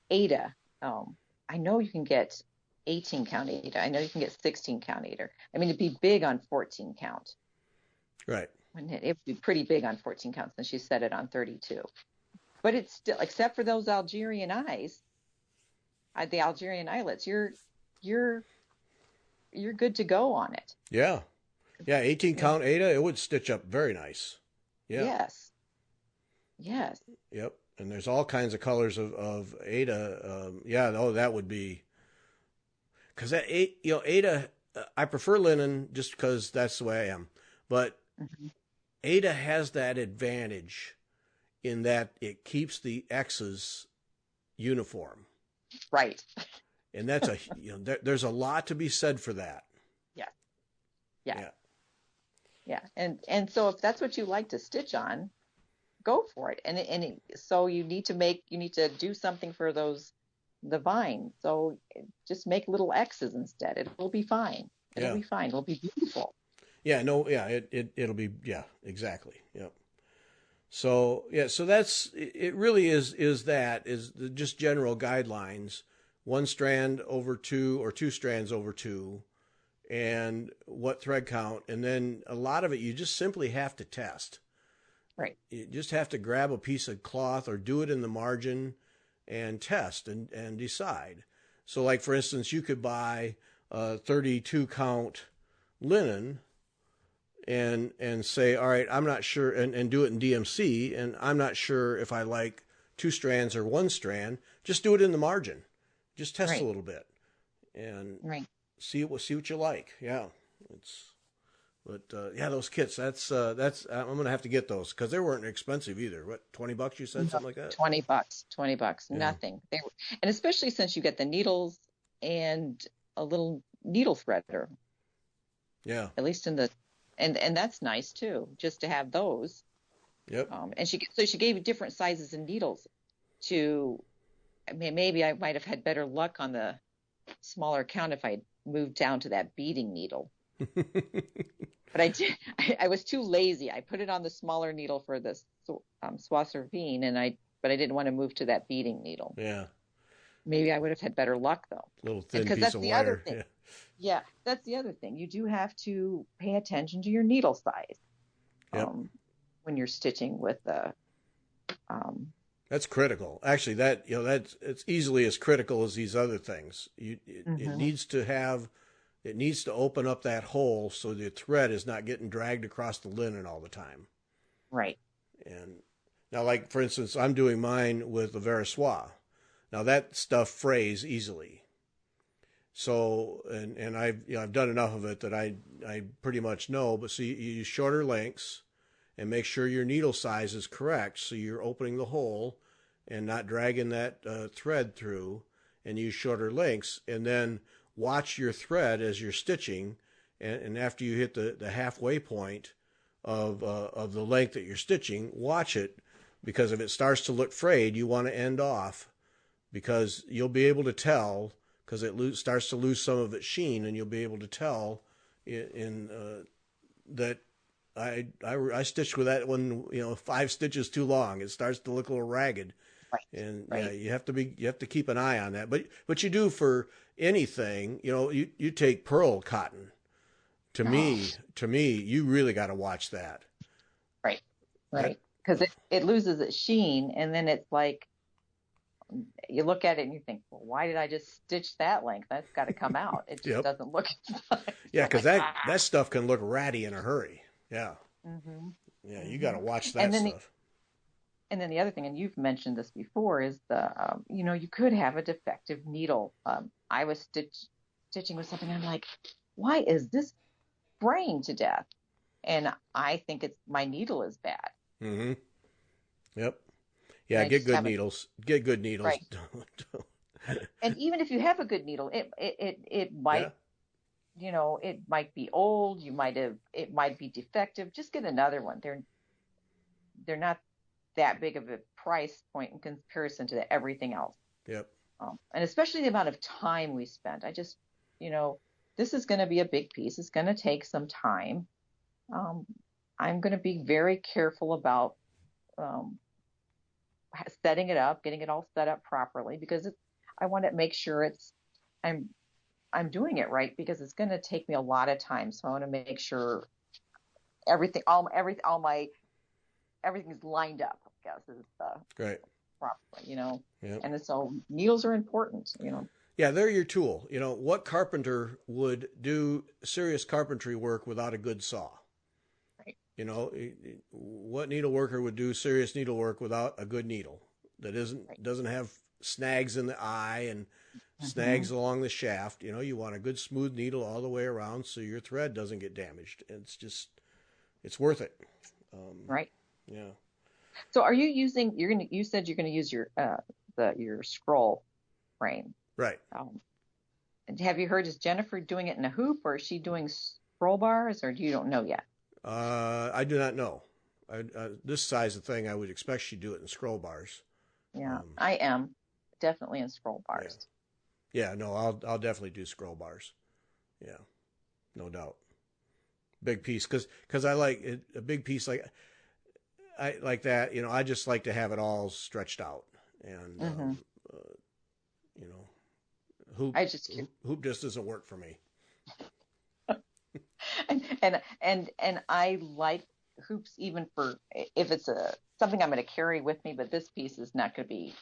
Ada. I know you can get 18 count Ada. I know you can get 16 count Ada. I mean, it'd be big on 14 count. Right. it would be pretty big on 14 counts, and she set it on 32. But it's still, except for those Algerian eyes, the Algerian eyelets, you're you're good to go on it. Yeah. Yeah, 18 Yeah. count Ada, it would stitch up very nice. Yeah. Yes. Yes. Yep. And there's all kinds of colors of Ada. Yeah, oh, that would be, because that, Ada, I prefer linen just because that's the way I am. But Hmm. Ada has that advantage in that it keeps the X's uniform. Right. And that's there's a lot to be said for that. Yes. Yeah. Yeah. Yeah. And so if that's what you like to stitch on, go for it. So you need to do something for the vine. So just make little X's instead. It'll be fine. It'll Yeah. be fine. It'll be beautiful. Yeah, no, yeah, it'll be, yeah, exactly. Yep. So, yeah, so that's it really is just general guidelines, one strand over two or two strands over two, and what thread count, and then a lot of it you just simply have to test. Right. You just have to grab a piece of cloth or do it in the margin and test and decide. So like for instance, you could buy a 32 count linen and say, all right, I'm not sure, and do it in DMC, and I'm not sure if I like two strands or one strand. Just do it in the margin. Just test a Right. little bit and Right. see what you like. Yeah, yeah, those kits. That's I'm gonna have to get those because they weren't expensive either. What, $20 you said, No, something like that? $20, $20, Yeah, nothing. And especially since you get the needles and a little needle threader, yeah, at least and that's nice too, just to have those. yep. And she gave you different sizes of needles I mean, maybe I might have had better luck on the smaller count if I moved down to that beading needle. But I did. I was too lazy. I put it on the smaller needle for this Soisservine, but I didn't want to move to that beading needle. Yeah, Maybe I would have had better luck though, little thin because piece that's of the other wire. thing. Yeah, Yeah, that's the other thing. You do have to pay attention to your needle size yep. when you're stitching with the. Um, That's critical. Actually, that's it's easily as critical as these other things. It mhm. needs to have, it needs to open up that hole so the thread is not getting dragged across the linen all the time. Right. And now, like for instance, I'm doing mine with the Versoix. Now that stuff frays easily. So and I've done enough of it that I pretty much know. But so you use shorter lengths and make sure your needle size is correct. So you're opening the hole and not dragging that thread through, and use shorter lengths. And then watch your thread as you're stitching, and after you hit the halfway point of the length that you're stitching, watch it, because if it starts to look frayed, you want to end off, because you'll be able to tell, because it starts to lose some of its sheen, and you'll be able to tell in that I stitched with that one, 5 stitches too long. It starts to look a little ragged, Right. and yeah, Right. you have to keep an eye on that. But you do for anything, you take pearl cotton. To Oh, me, you really got to watch that. right. That Right. Because it loses its sheen, and then it's like you look at it and you think, well, why did I just stitch that length? That's got to come out. It just Yep. doesn't look. Yeah, So because like that stuff can look ratty in a hurry. Yeah, hmm yeah, you got hmm to watch And that then stuff. the other thing, and you've mentioned this before, is you could have a defective needle. I was stitching with something. I'm like, why is this fraying to death? And I think it's my needle is bad, Mm-hmm. Yep. and Yeah, I get just good haven't. needles. Get good needles. Right. And even if you have a good needle, it Yeah. might, it might be old. It might be defective. Just get another one. They're not that big of a price point in comparison to everything else. Yep. And especially the amount of time we spent. You know, this is going to be a big piece. It's going to take some time. Um, I'm going to be very careful about um, setting it up, getting it all set up properly, because I want to make sure I'm I'm doing it right, because it's going to take me a lot of time. So I want to make sure everything's lined up, I guess, is Right. properly. Yeah. And so needles are important. Yeah, they're your tool. What carpenter would do serious carpentry work without a good saw? Right. What needleworker would do serious needlework without a good needle that Right. doesn't have snags in the eye and Mm-hmm. snags along the shaft? You want a good smooth needle all the way around so your thread doesn't get damaged. It's worth it. Right. Yeah. So are you using, you said you're going to use your scroll frame. Right. Have you heard, is Jennifer doing it in a hoop, or is she doing scroll bars, or you don't know yet? I do not know. This size of thing, I would expect she'd do it in scroll bars. Yeah, I am definitely in scroll Yeah. bars. Yeah, no, I'll definitely do scroll bars. Yeah, no doubt. Big piece, because I like it, a big piece I like that. I just like to have it all stretched out, and Mm-hmm. you know, hoop I just hoop just doesn't work for me. and I like hoops even for if it's something I'm going to carry with me, but this piece is not going to be.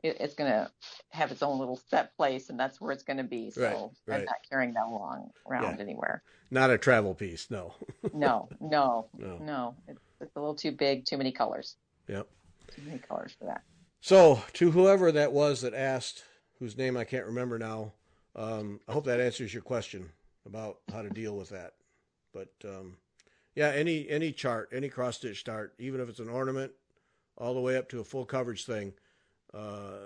It's going to have its own little set place, and that's where it's going to be. Right, So I'm right. not carrying that long Yeah, around anywhere. not a travel piece. No, No, no, no. no. It's a little too big. Too many colors. Yep. Too many colors for that. So to whoever that was that asked, whose name I can't remember now, I hope that answers your question about how to deal with that. But yeah, any chart, any cross stitch chart, even if it's an ornament, all the way up to a full coverage thing,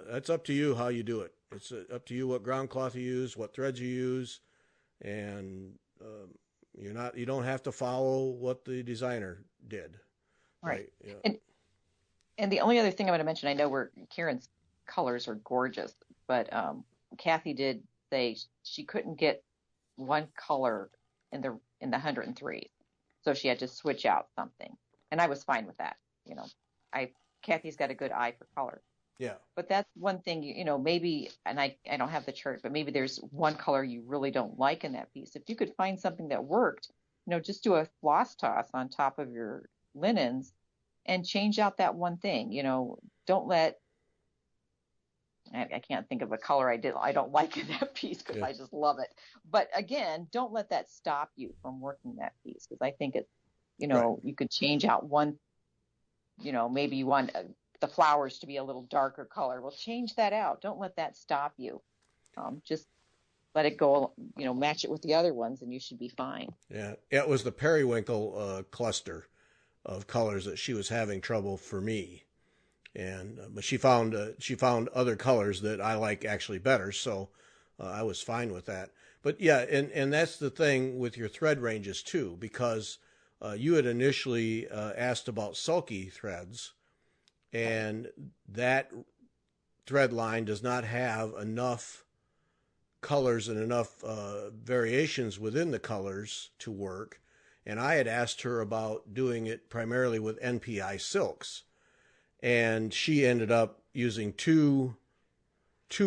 that's up to you how you do it. It's up to you what ground cloth you use, what threads you use, and you don't have to follow what the designer did. Right. Yeah. And the only other thing I'm going to mention, I know where Karen's colors are gorgeous, but Kathy did say she couldn't get one color in the 103, so she had to switch out something, and I was fine with that. I Kathy's got a good eye for color. Yeah. But that's one thing, maybe, and I don't have the chart, but maybe there's one color you really don't like in that piece. If you could find something that worked, just do a floss toss on top of your linens and change out that one thing. Don't let, I can't think of a color I don't like in that piece because Yeah. I just love it. But again, don't let that stop you from working that piece, because I think it's, Right. you could change out one, maybe you want the flowers to be a little darker color. Well, change that out. Don't let that stop you. Just let it go, match it with the other ones, and you should be fine. Yeah. It was the periwinkle cluster of colors that she was having trouble for me, and but she found other colors that I like actually better, so I was fine with that. But yeah, and that's the thing with your thread ranges too, because you had initially asked about sulky threads, and that thread line does not have enough colors and enough variations within the colors to work. And I had asked her about doing it primarily with NPI silks, and she ended up using two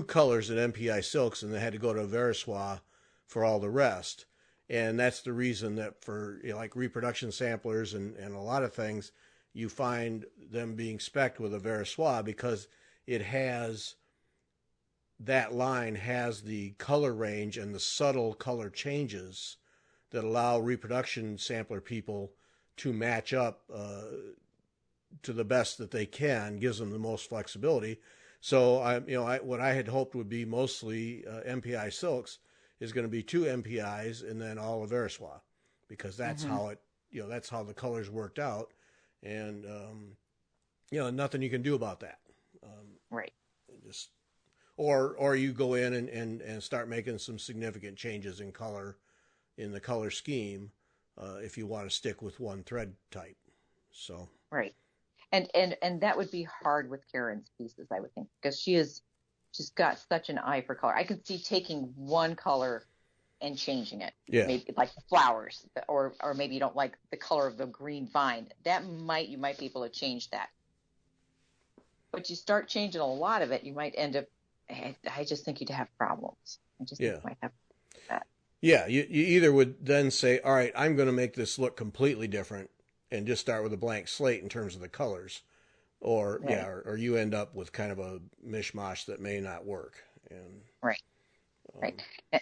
colors in NPI silks, and they had to go to Veriswa for all the rest. And that's the reason that for like reproduction samplers and a lot of things, you find them being spec'd with a Veriswa because that line has the color range and the subtle color changes that allow reproduction sampler people to match up to the best that they can, gives them the most flexibility. So what I had hoped would be mostly MPI silks is going to be two MPIs and then all of Veriswa, because that's how it, that's how the colors worked out, and nothing you can do about that. Right. Just or you go in and start making some significant changes in color, in the color scheme, if you want to stick with one thread type. So Right. And that would be hard with Karen's pieces, I would think, because she's got such an eye for color. I could see taking one color and changing it. yeah, Maybe like the flowers, or maybe you don't like the color of the green vine. You might be able to change that. But you start changing a lot of it, you might end up. I just think you'd have problems. I just think you might have that. Yeah, you either would then say, all right, I'm going to make this look completely different and just start with a blank slate in terms of the colors, or yeah, Right. or you end up with kind of a mishmash that may not work. And Right. Right. um, Eh,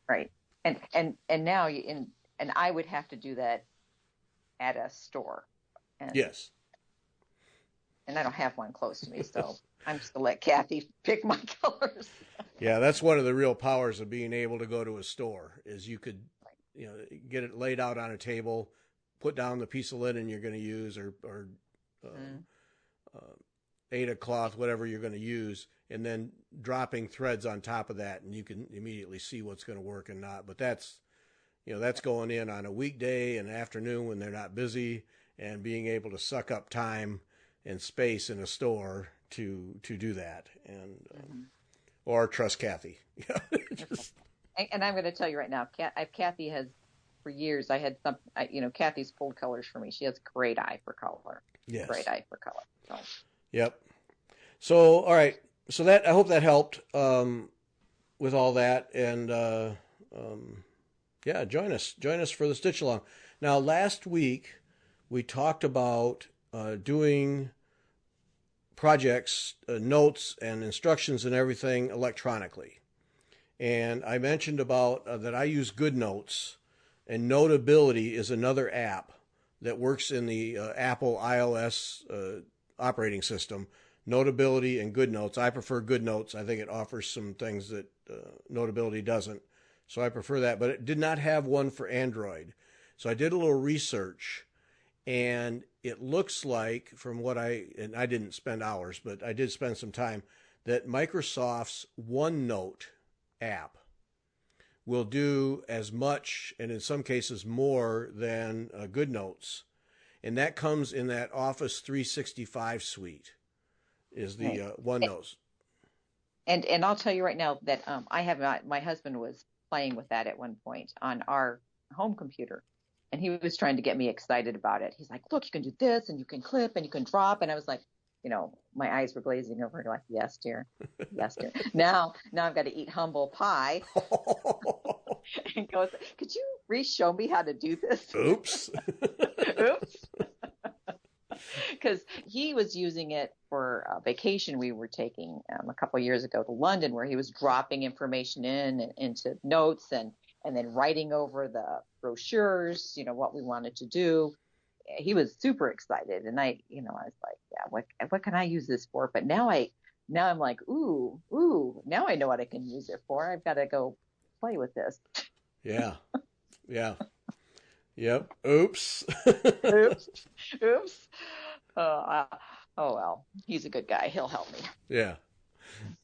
Right. And now and I would have to do that at a store, and yes, I don't have one close to me, so I'm just gonna let Kathy pick my colors. yeah, that's one of the real powers of being able to go to a store is you could, get it laid out on a table, put down the piece of linen you're going to use, or Mm, uh, Aida cloth, whatever you're going to use, and then dropping threads on top of that, and you can immediately see what's going to work and not. But that's going in on a weekday and afternoon when they're not busy, and being able to suck up time and space in a store to do that, and mhm. or trust Kathy. Okay. Just And I'm going to tell you right now, Kathy has for years. I had Kathy's pulled colors for me. She has great eye for color, great yes, eye for color. So yep. So all right, so that I hope that helped with all that, and um, yeah, join us for the stitch along. Now, last week we talked about doing projects, notes, and instructions and everything electronically. And I mentioned about that I use GoodNotes, and Notability is another app that works in the Apple iOS operating system. Notability and GoodNotes. I prefer GoodNotes. I think it offers some things that Notability doesn't. So I prefer that. But it did not have one for Android. So I did a little research, and it looks like, from what and I didn't spend hours, but I did spend some time, that Microsoft's OneNote app will do as much, and in some cases more, than GoodNotes. And that comes in that Office 365 suite, is the right. OneNote. And I'll tell you right now that I have not. My husband was playing with that at one point on our home computer, and he was trying to get me excited about it. He's like, "Look, you can do this, and you can clip, and you can drop." And I was like, my eyes were glazing over, like, "Yes, dear, yes, dear." Now I've got to eat humble pie and go. Could you re-show me how to do this? Oops. Oops. Because he was using it for a vacation we were taking a couple of years ago to London, where he was dropping information into notes and then writing over the brochures, what we wanted to do. He was super excited, and I was like, yeah, what can I use this for? But now I'm like, ooh, now I know what I can use it for. I've got to go play with this. Yeah. Yeah. Yep. Oops. Oops, oops. Uh, oh well, he's a good guy. He'll help me. Yeah.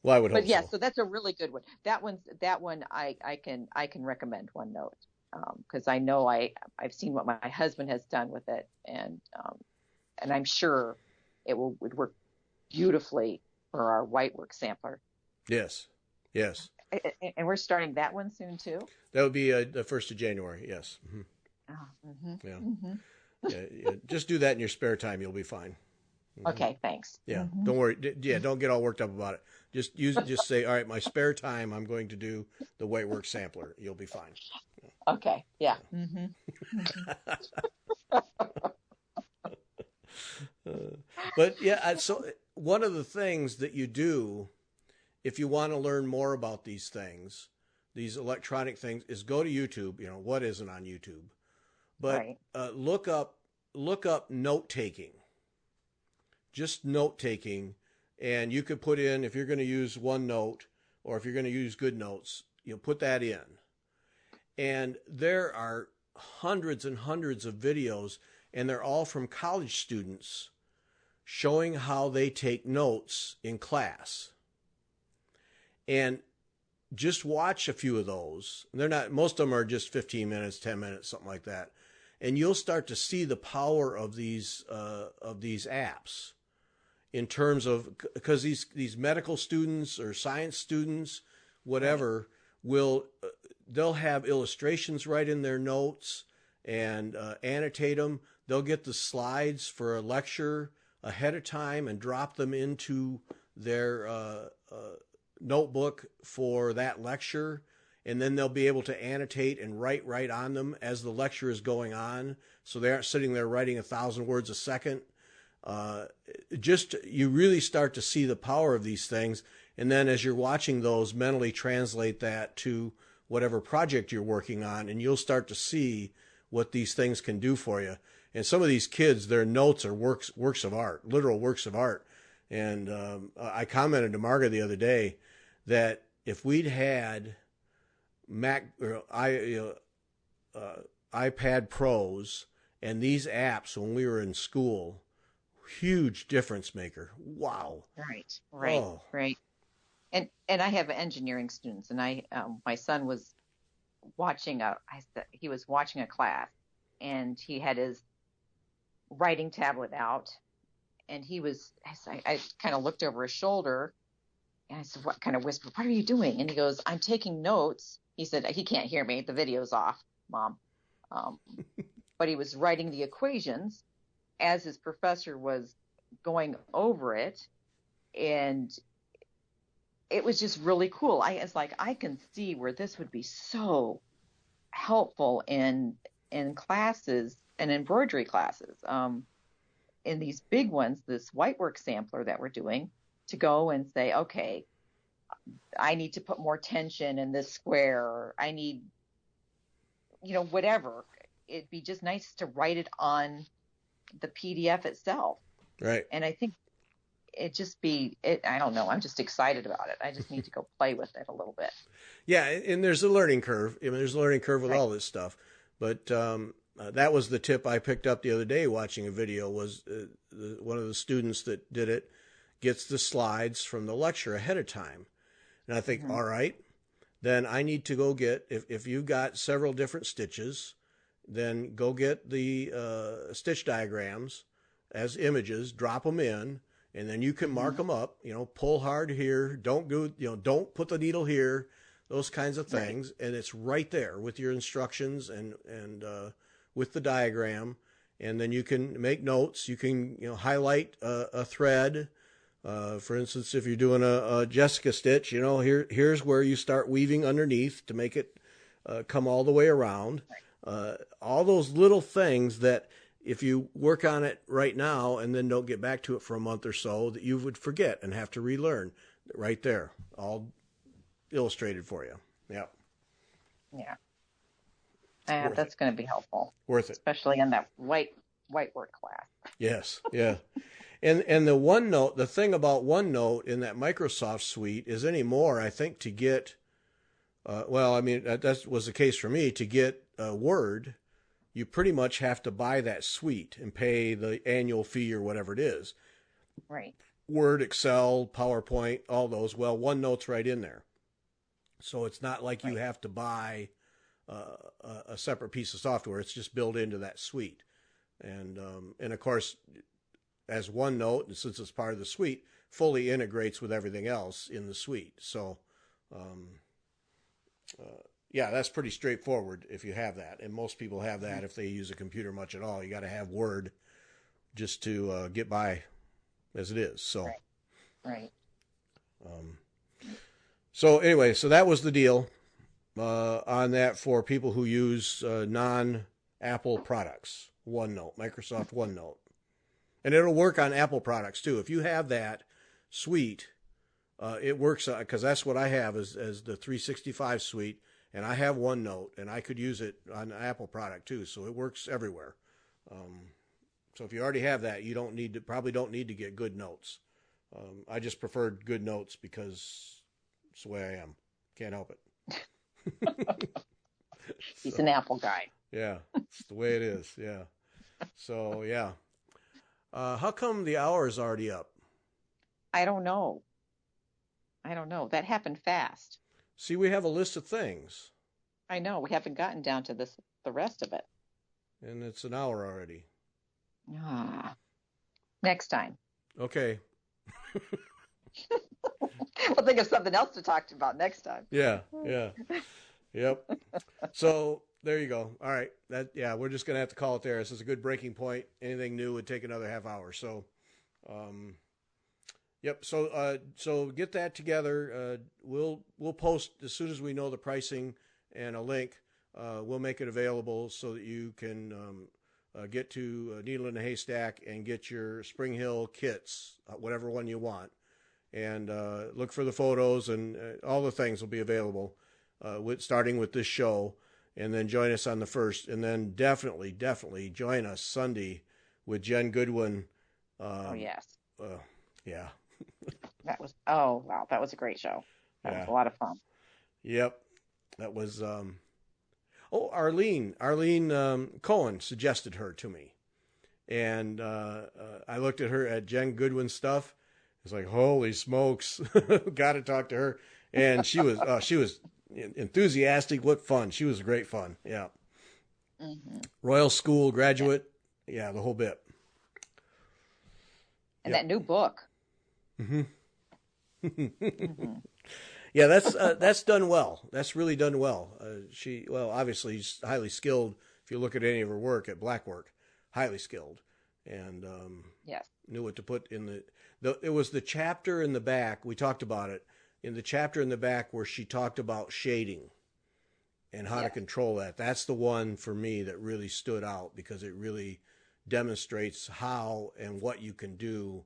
Well, I would But hope yeah, so. so that's a really good one. That one I can recommend OneNote because I know I've seen what my husband has done with it, and I'm sure would work beautifully for our whitework sampler. Yes. Yes. And we're starting that one soon too. That would be the 1st of January. Yes. Oh, mm-hmm, Yeah. mm-hmm. Yeah. Yeah. Just do that in your spare time. You'll be fine. Okay, thanks. Yeah. Mm-hmm. Don't worry. Yeah. Don't get all worked up about it. Just say, all right, my spare time, I'm going to do the whitework sampler. You'll be fine. Okay, yeah. Mm-hmm. But yeah, so one of the things that you do if you want to learn more about these things, these electronic things, is go to YouTube. What isn't on YouTube? But Right. look up note taking, just note taking, and you could put in, if you're going to use OneNote or if you're going to use GoodNotes, put that in. And there are hundreds and hundreds of videos, and they're all from college students showing how they take notes in class. And just watch a few of those. They're not, most of them are just 15 minutes, 10 minutes, something like that. And you'll start to see the power of these apps in terms of, because these medical students or science students, Right. whatever, they'll have illustrations right in their notes and annotate them. They'll get the slides for a lecture ahead of time and drop them into their notebook for that lecture, and then they'll be able to annotate and write right on them as the lecture is going on, so they aren't sitting there writing 1,000 words a second. You really start to see the power of these things, and then as you're watching those, mentally translate that to whatever project you're working on, and you'll start to see what these things can do for you. And some of these kids, their notes are works of art, literal works of art. And I commented to Marga the other day that if we'd had iPad Pros and these apps when we were in school, huge difference maker. Wow. Right. Oh. Right. And I have engineering students, and my son was watching a class, and he had his writing tablet out, and I kind of looked over his shoulder, and I said, what kind of whisper, what are you doing? And he goes, I'm taking notes. He said, he can't hear me. The video's off, Mom. But he was writing the equations as his professor was going over it. And it was just really cool. It's like, I can see where this would be so helpful in classes and embroidery classes. In these big ones, this whitework sampler that we're doing, to go and say, okay, I need to put more tension in this square, or I need, whatever. It'd be just nice to write it on the PDF itself. Right. And I think I don't know. I'm just excited about it. I just need to go play with it a little bit. Yeah. And there's a learning curve. I mean, there's a learning curve with all this stuff, but, that was the tip I picked up the other day watching a video. Was one of the students that did it gets the slides from the lecture ahead of time. And I think, all right, then I need to go get, if you've got several different stitches, then go get the stitch diagrams as images, drop them in, and then you can mark them up, pull hard here, don't put the needle here, those kinds of things. Right. And it's right there with your instructions and with the diagram, and then you can make notes. You can highlight a thread. For instance, if you're doing a Jessica stitch, here's where you start weaving underneath to make it come all the way around. All those little things that if you work on it right now and then don't get back to it for a month or so, that you would forget and have to relearn. Right there, all illustrated for you. Yeah. Yeah. That's going to be helpful. Worth it. Especially in that whitework class. Yes. Yeah. And the OneNote, the thing about OneNote in that Microsoft suite is anymore, I think, to get, that was the case for me, to get Word, you pretty much have to buy that suite and pay the annual fee or whatever it is. Right. Word, Excel, PowerPoint, all those. Well, OneNote's right in there. So it's not like you have to buy a separate piece of software. It's just built into that suite. And of course, as OneNote, and since it's part of the suite, fully integrates with everything else in the suite. So, that's pretty straightforward if you have that. And most people have that if they use a computer much at all. You got to have Word just to get by as it is. So, right. So anyway, so that was the deal on that for people who use non-Apple products. OneNote, Microsoft OneNote. And it'll work on Apple products too. If you have that suite, it works because that's what I have as the 365 suite, and I have OneNote, and I could use it on an Apple product too. So it works everywhere. So if you already have that, you probably don't need to get Good Notes. I just preferred Good Notes because it's the way I am. Can't help it. He's an Apple guy. Yeah, it's the way it is. Yeah. So, yeah. How come the hour is already up? I don't know. That happened fast. See, we have a list of things. I know. We haven't gotten down to the rest of it. And it's an hour already. Next time. Okay. We'll think of something else to talk about next time. Yeah. Yep. So there you go. All right. We're just going to have to call it there. This is a good breaking point. Anything new would take another half hour. So, Yep. So get that together. We'll post as soon as we know the pricing and a link. We'll make it available so that you can get to Needle in a Haystack and get your Spring Hill kits, whatever one you want, and look for the photos and all the things will be available. Starting with this show, and then join us on the 1st, and then definitely join us Sunday with Jen Goodwin. Oh yes. Yeah. That was a great show. That was a lot of fun. Yep. That was Arlene Cohen suggested her to me, and I looked at Jen Goodwin stuff. It's like, holy smokes, got to talk to her, and she was enthusiastic. What fun! She was great fun. Yeah. Mm-hmm. Royal School graduate. Yeah, the whole bit. And that new book. Mm-hmm. Mm-hmm. Yeah, that's done well. That's really done well. Obviously, she's highly skilled. If you look at any of her work at Blackwork, highly skilled, and yes, knew what to put in the. It was the chapter in the back. We talked about it in the chapter in the back where she talked about shading and how to control that. That's the one for me that really stood out because it really demonstrates how and what you can do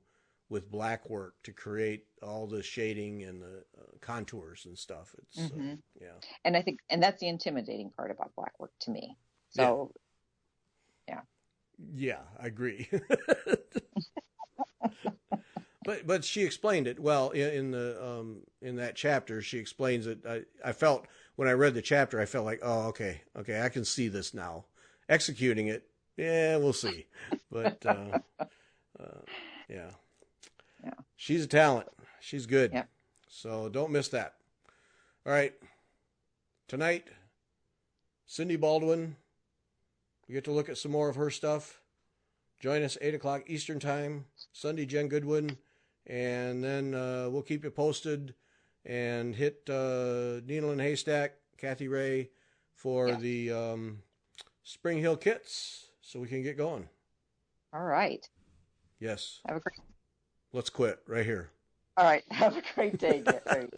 with black work to create all the shading and the contours and stuff. It's yeah. And I think, and that's the intimidating part about black work to me. So, yeah. Yeah, I agree. But she explained it well in that chapter. She explains it. I felt when I read the chapter, I felt like, oh, okay, I can see this now. Executing it, yeah, we'll see. But yeah. She's a talent. She's good. Yep. So don't miss that. All right. Tonight, Cindy Baldwin. We get to look at some more of her stuff. Join us 8 o'clock Eastern Time. Sunday, Jen Goodwin. And then we'll keep you posted and hit Needle and Haystack, Kathy Ray, for the Spring Hill kits so we can get going. All right. Yes. Have a great. Let's quit right here. All right. Have a great day, Gary.